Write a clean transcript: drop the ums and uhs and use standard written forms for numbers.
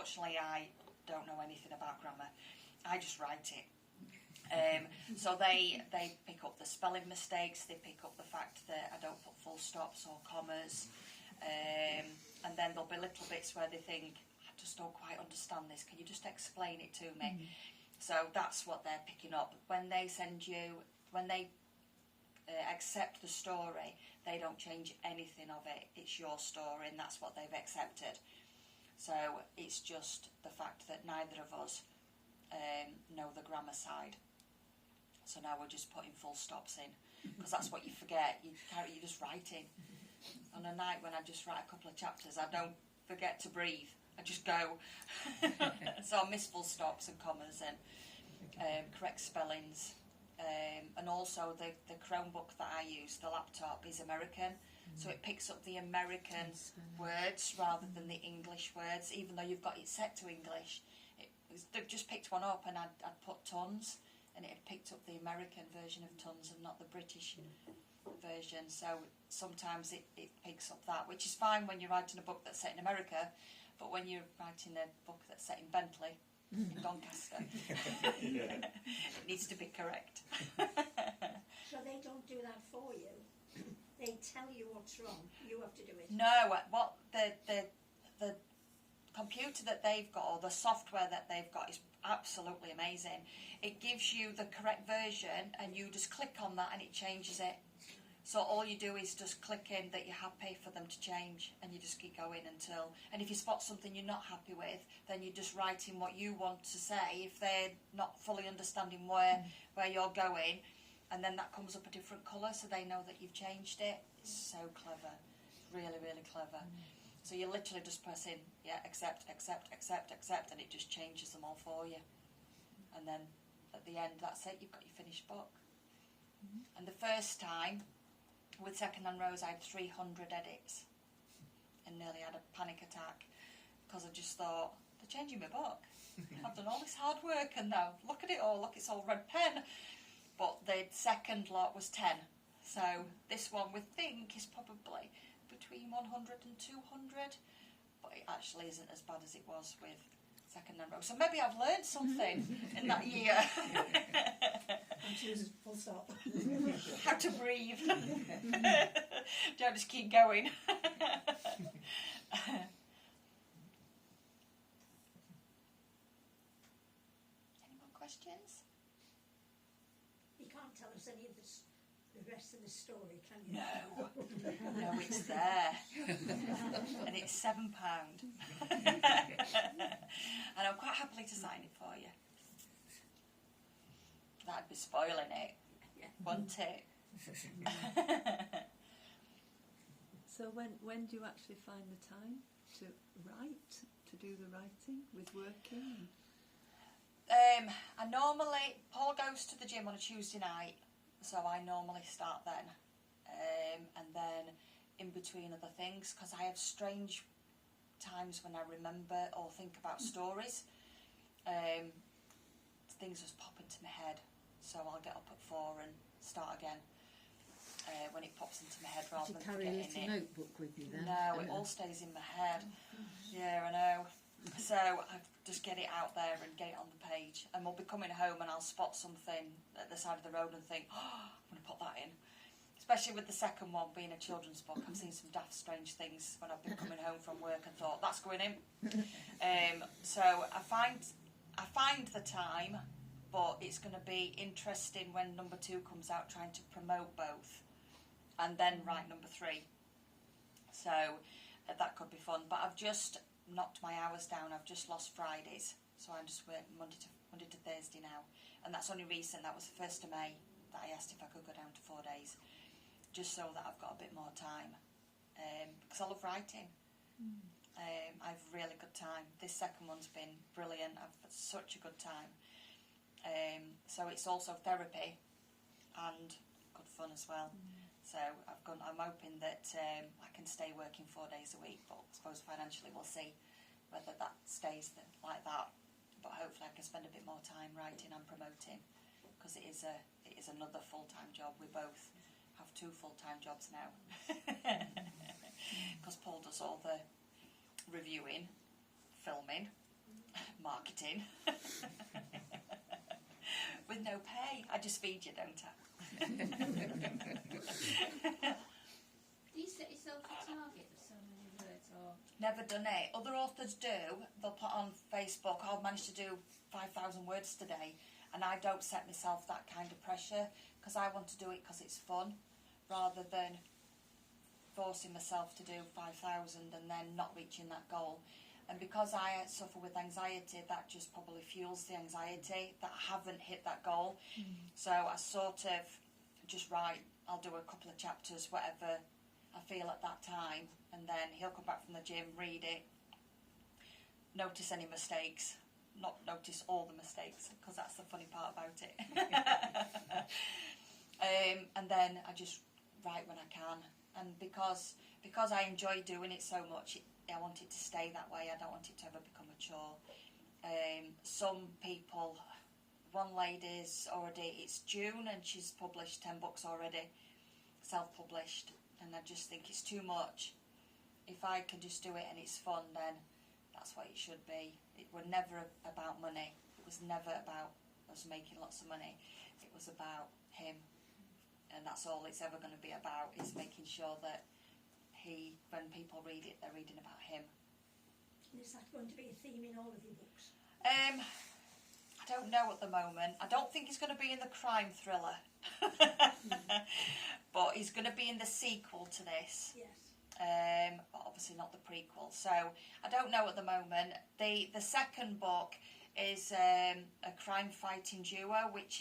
unfortunately, I don't know anything about grammar. I just write it. So they pick up the spelling mistakes, they pick up the fact that I don't put full stops or commas, and then there'll be little bits where they think, I just don't quite understand this, can you just explain it to me? So that's what they're picking up. When they accept the story, they don't change anything of it. It's your story and that's what they've accepted. So it's just the fact that neither of us know the grammar side. So now we're just putting full stops in, because that's what you forget. You're just writing. On a night when I just write a couple of chapters, I don't forget to breathe. I just go. So I miss full stops and commas and correct spellings. And also the Chromebook that I use, the laptop, is American. So it picks up the American words rather than the English words, even though you've got it set to English. They've just picked one up and I'd put tons, and it had picked up the American version of tons and not the British version. So sometimes it picks up that, which is fine when you're writing a book that's set in America, but when you're writing a book that's set in Bentley, in Doncaster, it needs to be correct. So they don't do that for you? They tell you what's wrong, you have to do it? No, what the computer that they've got, or the software that they've got, is absolutely amazing. It gives you the correct version and you just click on that and it changes it. So all you do is just click in that you're happy for them to change, and you just keep going until, and if you spot something you're not happy with, then you just write in what you want to say if they're not fully understanding where you're going, and then that comes up a different colour so they know that you've changed it. It's so clever, really, really clever. So you literally just press in, accept, accept, accept, accept, and it just changes them all for you. And then at the end, that's it, you've got your finished book. And the first time, with Second Hand Rose, I had 300 edits and nearly had a panic attack, because I just thought, they're changing my book. I've done all this hard work and now look at it all, look, it's all red pen. But the second lot was 10. So this one we think is probably between 100 and 200, but it actually isn't as bad as it was with Second Hand Rose. So maybe I've learned something in that year. And choose full stop. How to breathe. Don't just keep going. Any more questions? You can't tell us any of the rest of the story, can you? No, it's there. And it's £7. And I'm quite happily to sign it for you. That'd be spoiling it, wouldn't it? So when do you actually find the time to write, to do the writing with working? I normally, Paul goes to the gym on a Tuesday night, so I normally start then. And then in between other things, because I have strange times when I remember or think about stories. Things just pop into my head, so I'll get up at 4 and start again when it pops into my head rather than forgetting it. Do you carry a little notebook with you then? No, it all stays in my head. Yeah, I know. So I just get it out there and get it on the page, and we'll be coming home and I'll spot something at the side of the road and think, oh, I'm going to put that in. Especially with the second one being a children's book, I've seen some daft strange things when I've been coming home from work and thought, that's going in. So I find the time, but it's going to be interesting when number 2 comes out, trying to promote both and then write number 3. So that could be fun, but I've just knocked my hours down. I've just lost Fridays, so I'm just working Monday to Thursday now, and that's only recent. That was the 1st of May that I asked if I could go down to 4 days, just so that I've got a bit more time, because I love writing. I've really good time. This second one's been brilliant. I've had such a good time. So it's also therapy and good fun as well. So I'm hoping that I can stay working 4 days a week, but I suppose financially we'll see whether that stays like that. But hopefully I can spend a bit more time writing and promoting, because it is another full-time job. We both have 2 full-time jobs now, because Paul does all the reviewing, filming, marketing. With no pay. I just feed you, don't I? Do you set yourself a target of so many words, or Never done it. Other authors do. They'll put on Facebook, I've managed to do 5,000 words today. And I don't set myself that kind of pressure because I want to do it because it's fun rather than forcing myself to do 5,000 and then not reaching that goal. And because I suffer with anxiety, that just probably fuels the anxiety that I haven't hit that goal. So I sort of just write, I'll do a couple of chapters, whatever I feel at that time, and then he'll come back from the gym, read it, notice any mistakes, not notice all the mistakes, because that's the funny part about it. And then I just write when I can, and because I enjoy doing it so much, I want it to stay that way. I don't want it to ever become a chore. Some people, one lady's already, it's June and she's published 10 books already, self-published, and I just think it's too much. If I can just do it and it's fun, then that's what it should be. It was never about money. It was never about us making lots of money. It was about him, and that's all it's ever going to be about, is making sure that when people read it, they're reading about him. And is that going to be a theme in all of your books? I don't know at the moment. I don't think he's going to be in the crime thriller. But he's going to be in the sequel to this. Yes. But obviously not the prequel. So I don't know at the moment. The second book is a crime fighting duo, which